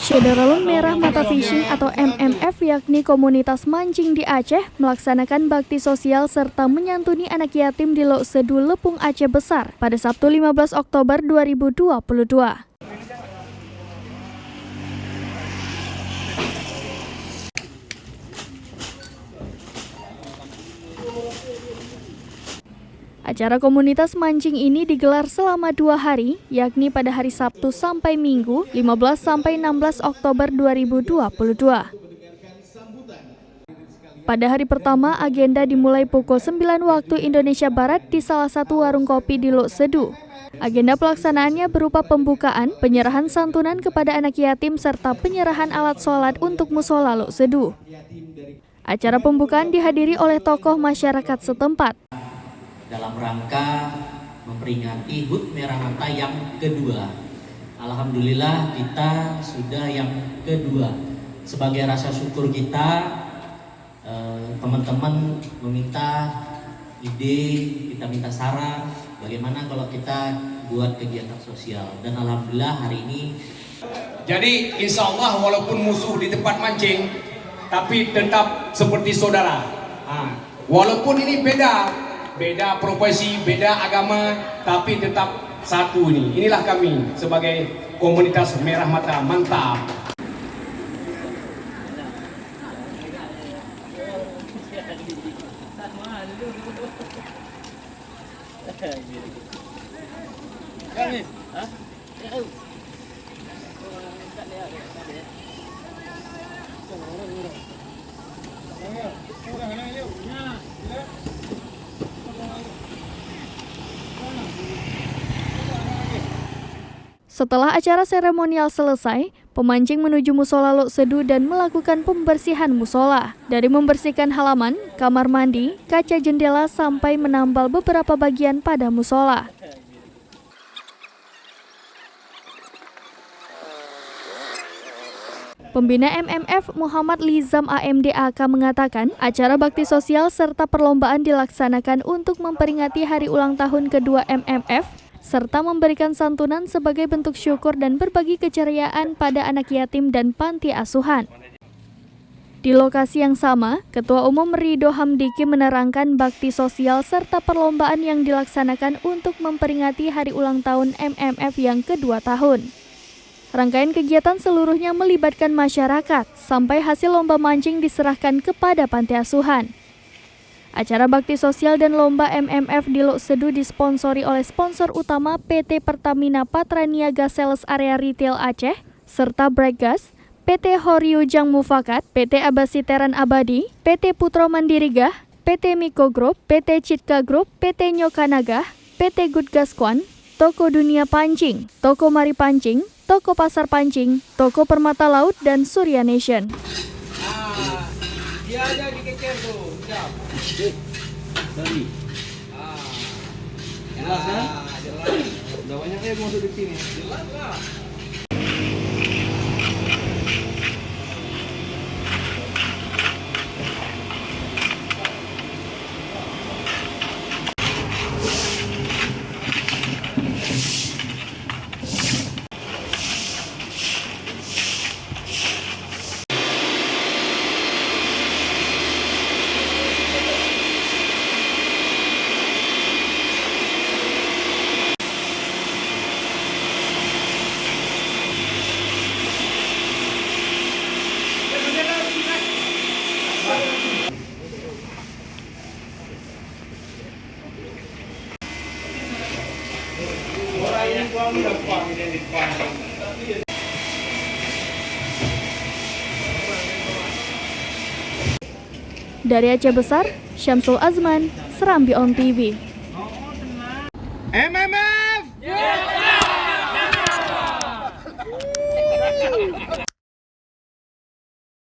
Syederalun Merah Mata Fishing atau MMF yakni komunitas mancing di Aceh melaksanakan bakti sosial serta menyantuni anak yatim di Lok Sedu, Lepung, Aceh Besar pada Sabtu 15 Oktober 2022. Acara komunitas mancing ini digelar selama 2 hari, yakni pada hari Sabtu sampai Minggu 15 sampai 16 Oktober 2022. Pada hari pertama, agenda dimulai pukul 9 waktu Indonesia Barat di salah satu warung kopi di Lok Sedu. Agenda pelaksanaannya berupa pembukaan, penyerahan santunan kepada anak yatim, serta penyerahan alat sholat untuk musola Lok Sedu. Acara pembukaan dihadiri oleh tokoh masyarakat setempat. Dalam rangka memperingati HUT Merah Mata yang kedua. Alhamdulillah kita sudah yang kedua. Sebagai rasa syukur kita, teman-teman meminta ide, kita minta saran bagaimana kalau kita buat kegiatan sosial. Dan alhamdulillah hari ini. Jadi insya Allah walaupun musuh di tempat mancing, tapi tetap seperti saudara. Walaupun ini beda profesi, beda agama, tapi tetap satu ini. Inilah kami sebagai komunitas Merah Mata. Mantap. Setelah acara seremonial selesai, pemancing menuju musola Lok Sedu dan melakukan pembersihan musola. Dari membersihkan halaman, kamar mandi, kaca jendela sampai menambal beberapa bagian pada musola. Pembina MMF Muhammad Lizam AMDAK mengatakan, acara bakti sosial serta perlombaan dilaksanakan untuk memperingati hari ulang tahun kedua MMF, serta memberikan santunan sebagai bentuk syukur dan berbagi keceriaan pada anak yatim dan panti asuhan. Di lokasi yang sama, Ketua Umum Ridho Hamdiki menerangkan bakti sosial serta perlombaan yang dilaksanakan untuk memperingati hari ulang tahun MMF yang kedua tahun. Rangkaian kegiatan seluruhnya melibatkan masyarakat, sampai hasil lomba mancing diserahkan kepada panti asuhan. Acara bakti sosial dan lomba MMF di Lok Sedu disponsori oleh sponsor utama PT Pertamina Patraniaga Sales Area Retail Aceh, serta Bregas, PT Horyujang Mufakat, PT Abasiteran Abadi, PT Putro Mandirigah, PT Miko Group, PT Citka Group, PT Nyokanaga, PT Good Gaskuan, Toko Dunia Pancing, Toko Mari Pancing, Toko Pasar Pancing, Toko Permata Laut, dan Surya Nation. Dia aja dikecer tuh, siap. Tadi. Jelas kan? Jelas. Udah banyak yang masuk di sini. Jelas lah. Dari Aceh Besar, Syamsul Azman, Serambi On TV. MMF!